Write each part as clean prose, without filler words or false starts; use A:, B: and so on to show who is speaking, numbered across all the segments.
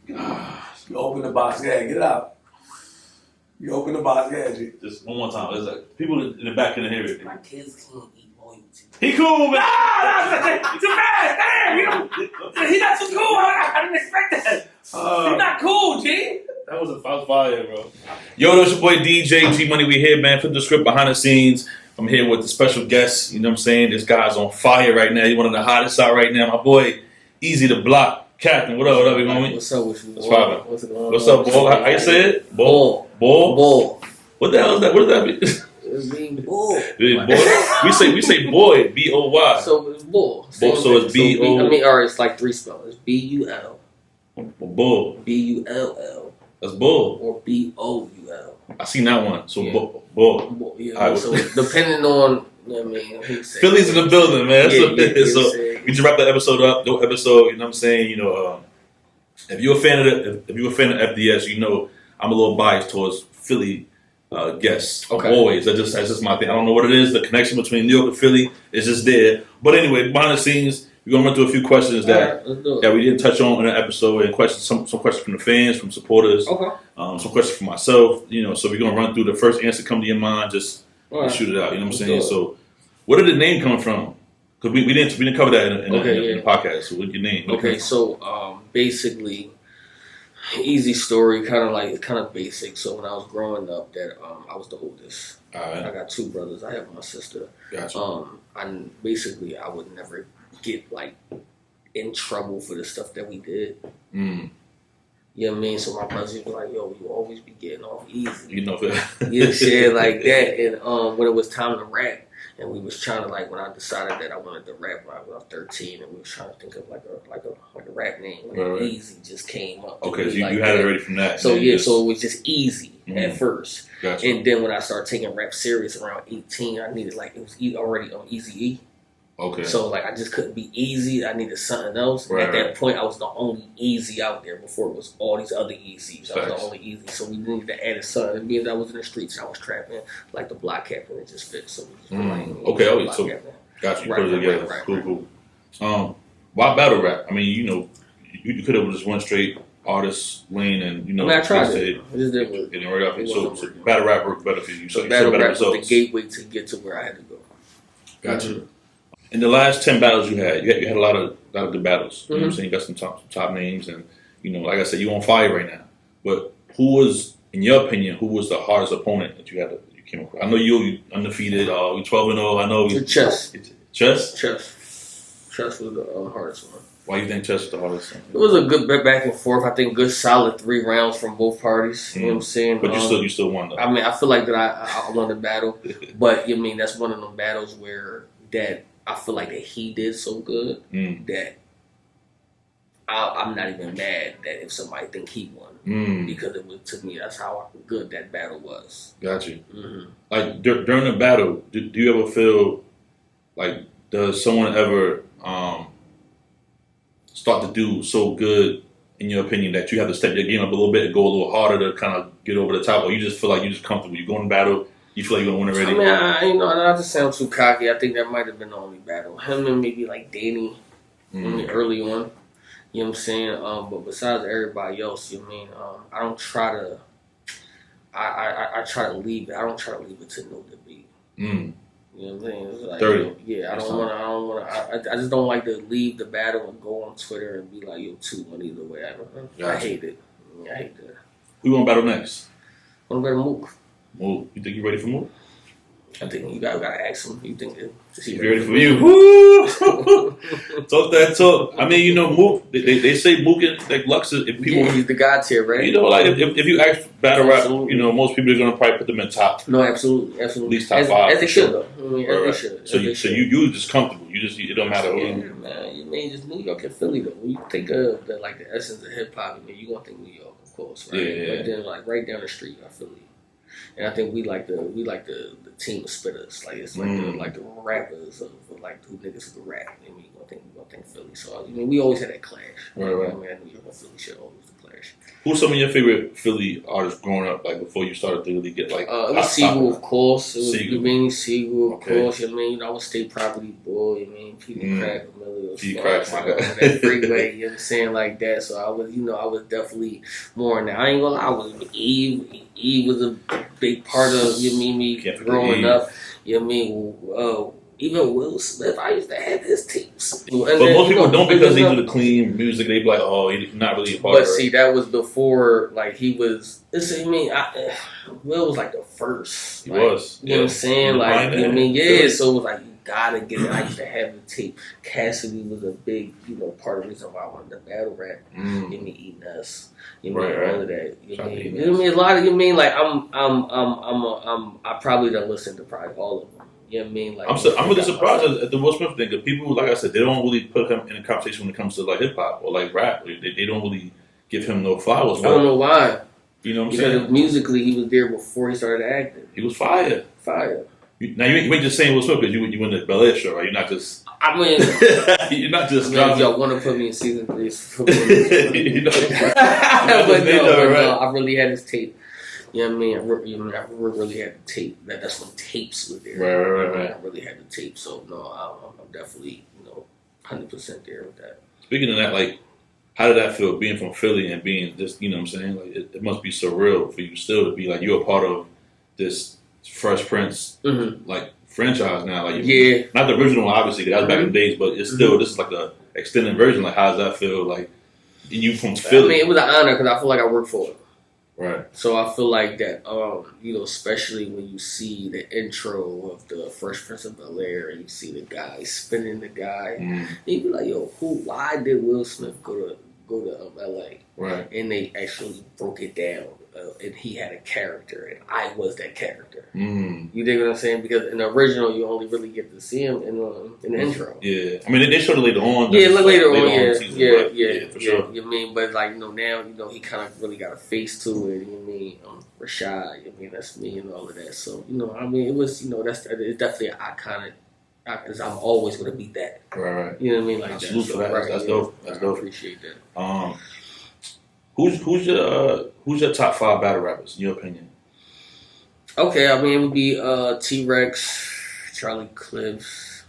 A: You open the box, yeah, get it out. You open the box, yeah, G.
B: Just one more time. It's like people in the back can hear it.
C: My kids can't eat loyalty.
B: He cool, man.
C: Nah, too bad. Damn, you know, he not too cool. I didn't expect that. He's not cool, G.
B: That was fire, bro. Yo, that's your boy DJGMoney. We here, man. Flip the script behind the scenes. I'm here with the special guest. You know what I'm saying? This guy's on fire right now. He's one of the hottest out right now. My boy, Eazy The Block Captain. What up, homie?
C: What's up with you?
B: What's poppin'? What's up, Bull? How you say it?
C: Bull.
B: What the hell is that? What does that mean?
C: It's being bull.
B: Boy. We say boy. B-O-Y.
C: So it's bull.
B: So it's B-O.
C: I mean, or it's like three spells. It's B-U-L.
B: Bull.
C: B-U-L-L.
B: That's bull.
C: Or B-O-U-L.
B: I seen that one. So
C: yeah.
B: bull.
C: Yeah.
B: Right.
C: So depending on, you know what I mean,
B: Philly's in the building, man.
C: Yeah,
B: so we just wrapped that episode up. No episode. You know what I'm saying? You know, if you're a fan of FDS, you know I'm a little biased towards Philly guests.
C: Okay.
B: Always. That's just my thing. I don't know what it is. The connection between New York and Philly is just there. But anyway, behind the scenes, we're gonna run through a few questions that we didn't touch on in the episode, and some questions from the fans, from supporters.
C: Okay.
B: Some questions from myself. You know, so we're gonna run through the first answer come to your mind. Just shoot it out. You know what I'm saying? So, where did the name come from? Because we didn't cover that in the podcast. So, what's your name?
C: Okay, so basically, easy story, kind of basic. So when I was growing up, I was the oldest.
B: Right.
C: I got two brothers. I have my sister.
B: Gotcha.
C: I would never get like in trouble for the stuff that we did.
B: Mm.
C: You know what I mean? So my brothers would be like, "Yo, you always be getting off easy."
B: You know that.
C: Yeah, shit like that. And when it was time to rap, and we was trying to when I decided that I wanted to rap when I was 13, and we was trying to think of like a rap name.
B: Right.
C: Easy just came up.
B: Okay, so you had it already from that.
C: So so it was just easy at first.
B: Gotcha.
C: And then when I started taking rap serious around 18, I needed it was already on Easy E.
B: Okay.
C: So I just couldn't be Easy. I needed something else.
B: Right,
C: at that point, I was the only Easy out there. Before it was all these other Easies. I was the only Easy. So we needed to add a something. And being that I was in the streets, I was trapping like the Block Captain. It just fit. So we just
B: okay. So got you. Put it together. Cool. Why battle rap? I mean, you know, you could have just went straight artist lane, and you know.
C: I tried it. It just didn't work.
B: It didn't work out. So battle rap worked better for you.
C: So battle rap was the gateway to get to where I had to go.
B: Gotcha. In the last 10 battles you had a lot of good battles. You know what I'm saying? You got some top names, and you know, like I said, you on fire right now. But who was, in your opinion, the hardest opponent that you came across? I know you undefeated. You 12-0. I know
C: Chess.
B: Chess.
C: Chess was the hardest one.
B: Why do you think Chess was the hardest one?
C: It was a good back and forth. I think good solid 3 rounds from both parties. You know what I'm saying?
B: But you still won though.
C: I mean, I feel like that I won the battle, but you mean that's one of them battles where that I feel like that he did so good that I'm not even mad that if somebody think he won because it was, to me, that's how good that battle was.
B: Got you. Like during the battle, do you ever feel like does someone ever start to do so good in your opinion that you have to step your game up a little bit and go a little harder to kind of get over the top, or you just feel like you're just comfortable? You go in battle. You feel like you're gonna win already?
C: I mean, not to sound too cocky, I think that might have been the only battle. Him and maybe like Danny, early on. You know what I'm saying? But besides everybody else, you know what I mean? I don't try to. I try to leave it. I don't try to leave it to no debate. You know what I'm saying? It's like,
B: 30.
C: Yeah, I don't want to. I just don't like to leave the battle and go on Twitter and be like, "Yo, 2-1 either way." I hate it. I hate that.
B: Who you want to battle next?
C: I want to battle Mook.
B: Mook, you think you ready for Mook?
C: I think you gotta ask him. You think
B: he's ready for you? Woo! Talk that talk. I mean, you know, Mook. They say Mook and like Lux. If people,
C: he's the god tier, right?
B: You know, like if you ask battle rap, you know, most people are gonna probably put them in top.
C: No, absolutely. At
B: least top 5.
C: As they should, though. I mean, as they should.
B: So you just comfortable. It don't matter.
C: Yeah, man. You mean just New York and Philly though. When you think of the essence of hip hop, you gonna think New York, of course, right?
B: Yeah.
C: But then right down the street, I Philly. And I think we like the team of spitters. Like it's like the rappers of like who niggas who can rap. I mean, we gonna think Philly. So I mean, we always had that clash.
B: Right.
C: I mean, New York and Philly shit always the clash.
B: Who's some of your favorite Philly artists growing up? Like before you started to really get like.
C: It was Siegel, of course. It was
B: Siegel.
C: Siegel, of course. You know what I mean? I was State Property Boy. You know what I mean? Peter Crack, Emilio Sparks, that freeway. You know what I'm saying? Like that. So I was, I was definitely more in that. I ain't gonna lie. I was Eve. Eve was a big part of me growing up. You know what I mean? Even Will Smith, I used to have his tapes.
B: But most people don't because they do the clean music. They be like, oh, he's not really a part of it.
C: But see, that was before, like, he was. Will was like the first.
B: He was.
C: You know what I'm saying? Like, so it was like, you gotta get it. I used to have the tape. Cassidy was a big, part of the reason why I wanted to battle rap. You mean Eating Us. You mean all of that. You mean a lot of like I probably don't listen to probably all of them. You know what I mean? Like,
B: I'm really surprised at the Will Smith thing because people, like I said, they don't really put him in a conversation when it comes to like hip hop or like rap. They don't really give him no flowers.
C: I don't know why.
B: You know what I'm
C: saying?
B: Because
C: musically, he was there before he started acting.
B: He was fire. Now you ain't just saying Will Smith because you went to the Bel-Air Show, right? You're not just.
C: I mean,
B: you're not just.
C: If y'all want to put me in season 3,
B: but
C: no, I really had his tape. You know what I mean? I really had the tape. That's when tapes were there.
B: Right.
C: I really had the tape. So, no, I'm definitely, 100% there with that.
B: Speaking of that, like, how did that feel being from Philly and being just, you know what I'm saying? Like, it must be surreal for you still to be like, you're a part of this Fresh Prince, like, franchise now. Like,
C: yeah.
B: Not the original, obviously, that was back in the days, but it's still, this is like the extended version. Like, how does that feel? Like, you from Philly?
C: I mean, it was an honor because I feel like I worked for it.
B: Right.
C: So I feel like that, especially when you see the intro of the Fresh Prince of Bel-Air and you see the guy spinning the guy, and you be like, yo, why did Will Smith go to LA?
B: Right.
C: And they actually broke it down, and he had a character, and I was that character. You dig what I'm saying? Because in the original, you only really get to see him in the intro.
B: Yeah, I mean they showed it later on.
C: Yeah, later on.
B: Yeah, for sure.
C: You mean, but like now, he kind of really got a face to it. You mean, Rashad. You mean, that's me and all of that. So I mean, it was it's definitely an iconic. Because I'm always going to be that.
B: Right.
C: You know what I mean? Like
B: Absolutely.
C: that. So,
B: that's dope. That's dope.
C: I appreciate that.
B: Who's your top 5 battle rappers in your opinion?
C: Okay, I mean it would be T-Rex, Charlie Clips,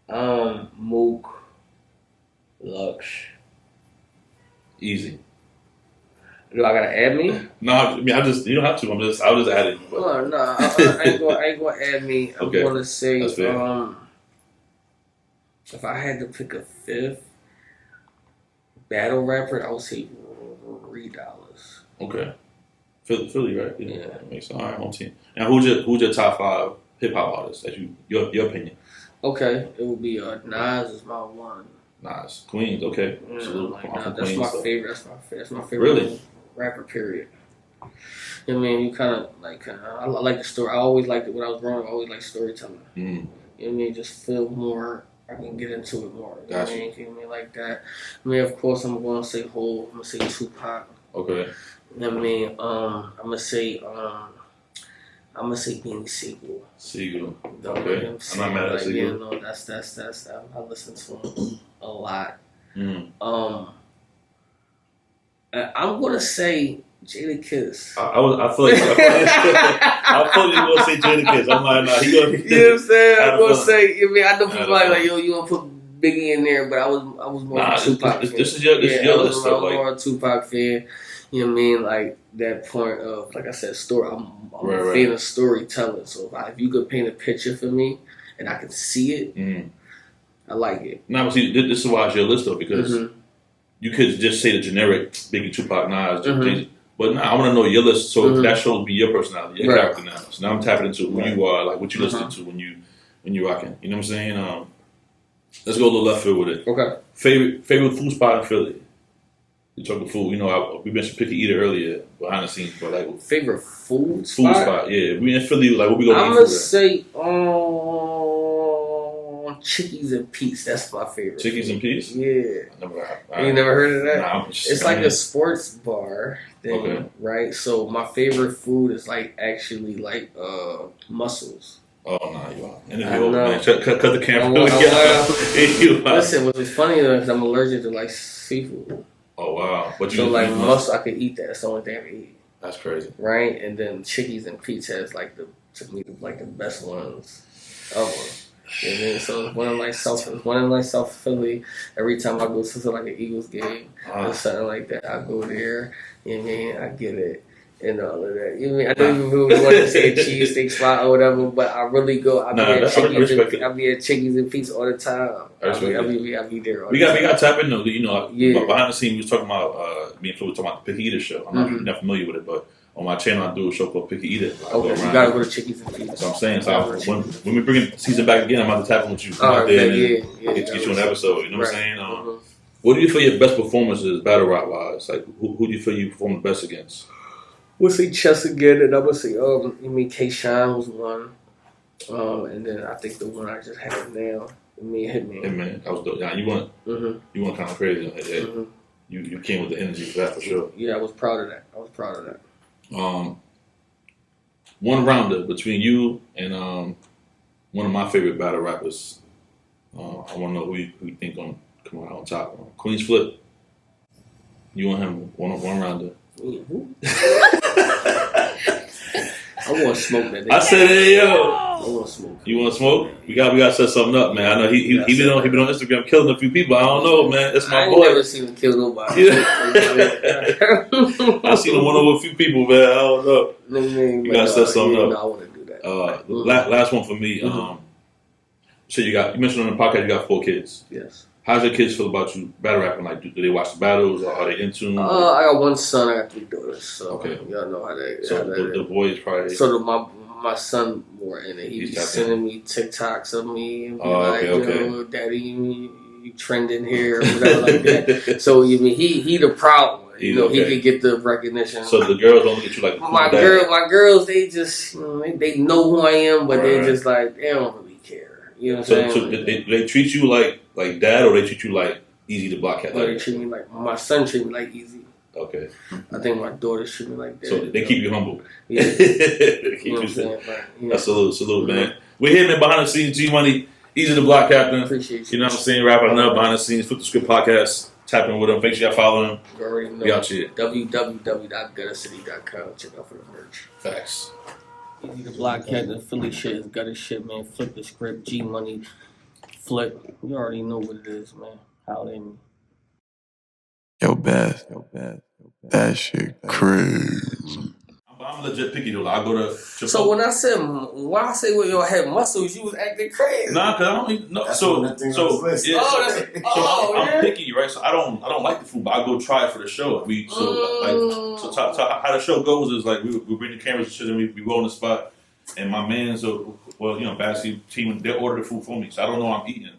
C: Mook, Lux.
B: Easy.
C: Do I gotta add me?
B: No, I mean you don't have to. I'll just add it.
C: No, I ain't gonna add me. I'm gonna say if I had to pick a 5th battle rapper, I would say $3.
B: Okay. Philly, right? Yeah. That makes sense. All right, home team. Now who's your top 5 hip hop artists? That your opinion?
C: Okay, it would be Nas is my one.
B: Nas, Queens. Okay.
C: Like, that's my favorite. That's my favorite.
B: Really?
C: Rapper, period. You know what I mean? You kind of I like the story. I always liked it when I was growing up. I always liked storytelling. You know what I mean? Just feel more. I can get into it more. You know what I mean? You know what I mean? Like that. I mean, of course, I'm going to say Hov. I'm going to say Tupac.
B: Okay.
C: You know what I mean? I'm going to say Beanie Siegel.
B: Siegel.
C: Okay.
B: You know I'm not mad at Siegel.
C: That's I listen to him a lot. I'm gonna say Jadakiss.
B: I feel like I thought you were gonna say Jadakiss. I'm like, nah, he gonna.
C: You know what I'm saying? I'm gonna say. I know people like yo, you gonna put Biggie in there, but I was more of a Tupac fan.
B: This is your list.
C: I was more a Tupac fan. You know what I mean? Like that point of, like I said, story. I'm a fan of storytelling. So if you could paint a picture for me and I can see it, I like it.
B: Now, see, this is why it's your list though, because you could just say the generic Biggie, Tupac, Nas, but I want to know your list. So that shows me your personality, your character now. So now I'm tapping into who you are, like what you listen to when you rocking. You know what I'm saying? Let's go a little left field with it.
C: Okay.
B: Favorite food spot in Philly? You talking food? We mentioned Picky Eater earlier behind the scenes, but like
C: favorite food
B: spot. Yeah, we in Philly. Like what we gonna?
C: I'm gonna say Chickies and Pete's. That's my favorite.
B: Chickies and Pete's?
C: Yeah.
B: You
C: never heard of that?
B: Nah,
C: it's like a sports bar thing, right? So my favorite food is actually mussels.
B: Oh no, you are. Man. Cut the camera.
C: Listen, what's funny though is I'm allergic to seafood.
B: Oh wow! But
C: So like mussel, I could eat that. That's the only thing I can eat.
B: That's crazy,
C: right? And then Chickies and Pete's has like the best ones of them. And then so one in like South Philly. Every time I go to like an Eagles game or something like that, I go there. You know what I mean? I get it and all of that. You know what I mean? I don't even really want to say a cheesesteak spot or whatever, but I really go. I be at Chickies and Pete's all the time. I be there. All
B: we got to tap in though. You know,
C: yeah.
B: Behind the scenes, we was talking about me and Phil was talking about the Picky Eater show. I'm not familiar with it, but on my channel, I do a show called Picky Eater.
C: Okay, so you gotta go to Chickies and Pete's.
B: That's what I'm saying. So when we bring the season back again, I'm about to tap in with you. Come out there and get you an episode. You know what I'm saying? What do you feel your best performances, battle rap wise? Like who do you feel you perform the best against?
C: We'll see Chess again, and I'm gonna say, K-Shine was one. And then I think the one I just had now, me and Hitman.
B: Hitman, that was dope. Yeah, you went kind of crazy on that. You came with the energy for that for sure.
C: Yeah, I was proud of that.
B: One rounder between you and one of my favorite battle rappers. I want to know who you think gonna come out on top. Queen's Flip. You and him, one rounder.
C: I want to smoke that.
B: I said, hey yo.
C: I want to smoke.
B: You want to smoke? We got to set something up, man. I know he been on Instagram killing a few people. I don't know, man. That's my boy.
C: I ain't never seen him kill nobody.
B: I seen him won over a few people, man. I don't know. You got to set something up.
C: No, I want to do that.
B: Last one for me. So you mentioned on the podcast you got 4 kids.
C: Yes.
B: How's your kids feel about you battle rapping? Like, do they watch the battles or are they into them?
C: I got one son. I got 3 daughters. So
B: okay.
C: Y'all know how that.
B: So the boys probably.
C: So my son more in it. He's sending me TikToks of me and be like, Daddy, you trending here or whatever like that. So you mean he the proud one. He could get the recognition.
B: So the girls don't get you like
C: my girls. They just they know who I am, but they just like they don't really care. You know what I'm saying?
B: So they treat you like dad, or they treat you like Eazy The Block Captain?
C: They treat me like my son treat me like Eazy.
B: Okay.
C: I think my daughters treat me like that.
B: So they keep you humble.
C: Yeah.
B: They keep you humble. That's salute, man. We're here, man, behind the scenes. G-Money, Eazy The Block Captain.
C: Appreciate you.
B: You know what I'm saying? Rapping up behind the scenes. Flip the Script podcast. Tapping with him. Make sure y'all follow him.
C: You already know.
B: We out here.
C: www.guttercity.com. Check out for the merch.
B: Facts.
C: Eazy The Block Captain. Philly shit is gutter shit, man. Flip the Script. G-Money. Flip. You already know what it is, man. How they mean.
D: Yo, Beth. That shit crazy.
B: I'm legit picky though. I go to Chipotle.
C: So when I say when you had muscles, you was acting crazy.
B: Nah, cause I don't even know. I'm picky, right? So I don't like the food, but I go try it for the show. How the show goes is like we bring the cameras and shit, and we go on the spot. And my man's, Bassy team, they order the food for me, so I don't know what I'm eating.